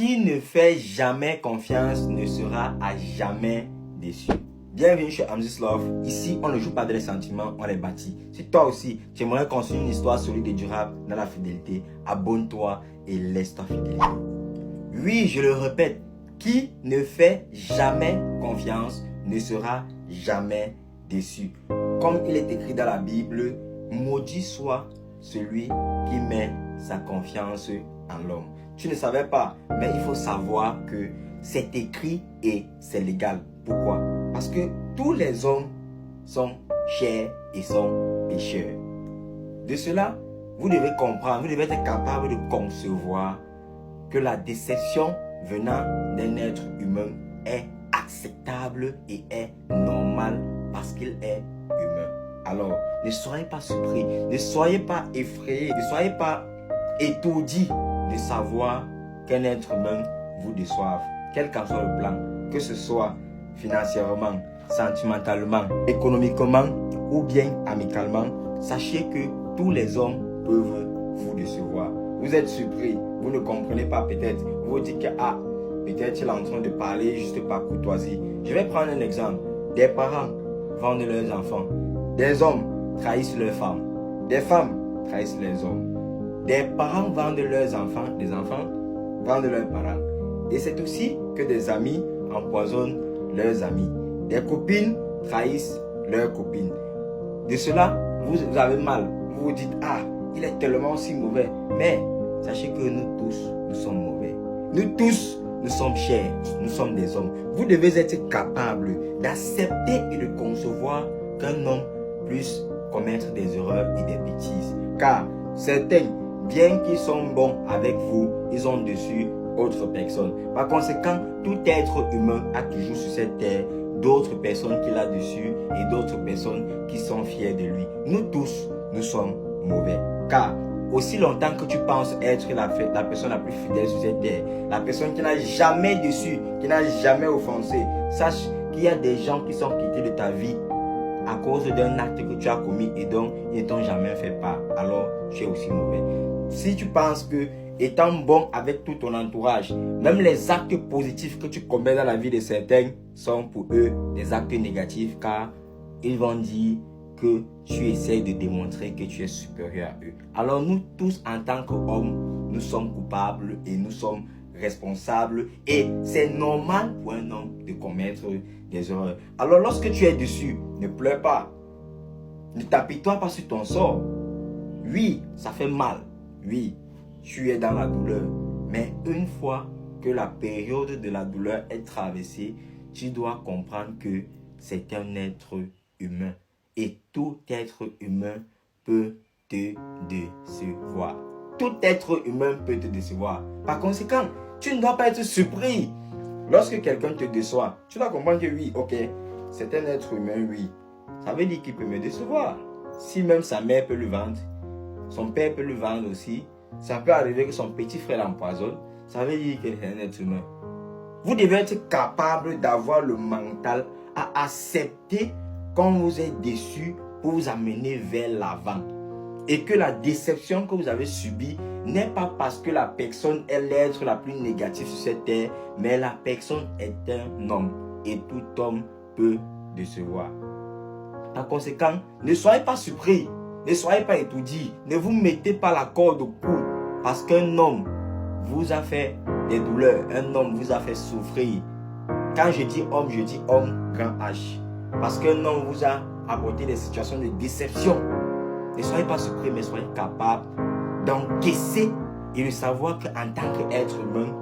Qui ne fait jamais confiance ne sera à jamais déçu. Bienvenue chez Amzi's Love. Ici, on ne joue pas dans les sentiments, on les bâtit. Si toi aussi, tu aimerais construire une histoire solide et durable dans la fidélité, abonne-toi et laisse-toi fidèle. Oui, je le répète, qui ne fait jamais confiance ne sera jamais déçu. Comme il est écrit dans la Bible, maudit soit celui qui met sa confiance en l'homme. Tu ne savais pas, mais il faut savoir que c'est écrit et c'est légal. Pourquoi? Parce que tous les hommes sont chers et sont pécheurs. De cela, vous devez comprendre, vous devez être capable de concevoir que la déception venant d'un être humain est acceptable et est normale parce qu'il est humain. Alors, ne soyez pas surpris, ne soyez pas effrayés, ne soyez pas étourdis de savoir qu'un être humain vous déçoive, quel qu'en soit le plan, que ce soit financièrement, sentimentalement, économiquement ou bien amicalement. Sachez que tous les hommes peuvent vous décevoir. Vous êtes surpris, vous ne comprenez pas peut-être, vous vous dites que peut-être il est en train de parler juste par courtoisie. Je vais prendre un exemple. Des parents vendent leurs enfants, des hommes trahissent leurs femmes, des femmes trahissent les hommes. Des parents vendent leurs enfants, des enfants vendent leurs parents. Et c'est aussi que des amis empoisonnent leurs amis. Des copines trahissent leurs copines. De cela, vous avez mal. Vous vous dites, il est tellement si mauvais. Mais sachez que nous tous, nous sommes mauvais. Nous tous, nous sommes chers. Nous sommes des hommes. Vous devez être capable d'accepter et de concevoir qu'un homme puisse commettre des erreurs et des bêtises. Car certains, bien qu'ils sont bons avec vous, ils ont dessus autres personnes. Par conséquent, tout être humain a toujours sur cette terre d'autres personnes qu'il a dessus et d'autres personnes qui sont fiers de lui. Nous tous, nous sommes mauvais. Car aussi longtemps que tu penses être la personne la plus fidèle sur cette terre, la personne qui n'a jamais déçu, qui n'a jamais offensé, sache qu'il y a des gens qui sont quittés de ta vie à cause d'un acte que tu as commis et dont ils ne t'ont jamais fait part. Alors, tu es aussi mauvais. Si tu penses que étant bon avec tout ton entourage, même les actes positifs que tu commets dans la vie de certains sont pour eux des actes négatifs, car ils vont dire que tu essaies de démontrer que tu es supérieur à eux. Alors nous tous en tant qu'hommes, nous sommes coupables et nous sommes responsables et c'est normal pour un homme de commettre des erreurs. Alors lorsque tu es dessus, ne pleure pas, ne t'apitoie pas sur ton sort. Oui, ça fait mal, oui, tu es dans la douleur, mais une fois que la période de la douleur est traversée, tu dois comprendre que c'est un être humain et tout être humain peut te décevoir. Tout être humain peut te décevoir. Par conséquent, tu ne dois pas être surpris lorsque quelqu'un te déçoit. Tu dois comprendre que oui, ok, c'est un être humain, oui. Ça veut dire qu'il peut me décevoir. Si même sa mère peut le vendre, son père peut le vendre aussi. Ça peut arriver que son petit frère l'empoisonne. Ça veut dire qu'il est un être humain. Vous devez être capable d'avoir le mental à accepter quand vous êtes déçu pour vous amener vers l'avant. Et que la déception que vous avez subie n'est pas parce que la personne est l'être la plus négative sur cette terre, mais la personne est un homme. Et tout homme peut décevoir. Par conséquent, ne soyez pas surpris. Ne soyez pas étourdis. Ne vous mettez pas la corde au cou. Parce qu'un homme vous a fait des douleurs. Un homme vous a fait souffrir. Quand je dis homme grand H. Parce qu'un homme vous a apporté des situations de déception. Ne soyez pas surpris, mais soyez capable d'encaisser et de savoir qu'en tant qu'être humain,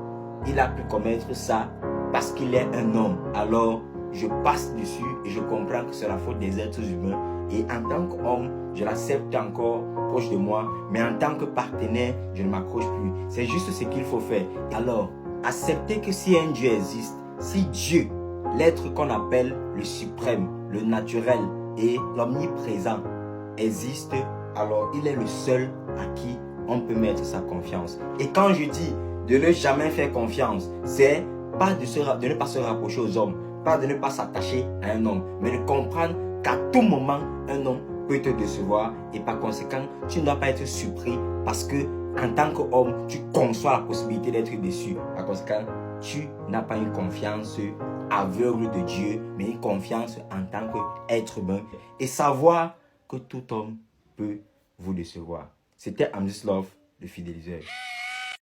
il a pu commettre ça parce qu'il est un homme. Alors, je passe dessus et je comprends que c'est la faute des êtres humains. Et en tant qu'homme, je l'accepte encore proche de moi. Mais en tant que partenaire, je ne m'accroche plus. C'est juste ce qu'il faut faire. Alors, acceptez que si un Dieu existe, si Dieu, l'être qu'on appelle le suprême, le naturel et l'omniprésent existe, alors il est le seul à qui on peut mettre sa confiance. Et quand je dis de ne jamais faire confiance, c'est pas de ne pas se rapprocher aux hommes, pas de ne pas s'attacher à un homme, mais de comprendre qu'à tout moment, un homme peut te décevoir et par conséquent, tu ne dois pas être surpris parce que en tant qu'homme, tu conçois la possibilité d'être déçu. Par conséquent, tu n'as pas une confiance aveugle de Dieu, mais une confiance en tant qu'être humain. Et savoir que tout homme peut vous décevoir. C'était Amzislove, le fidéliseur.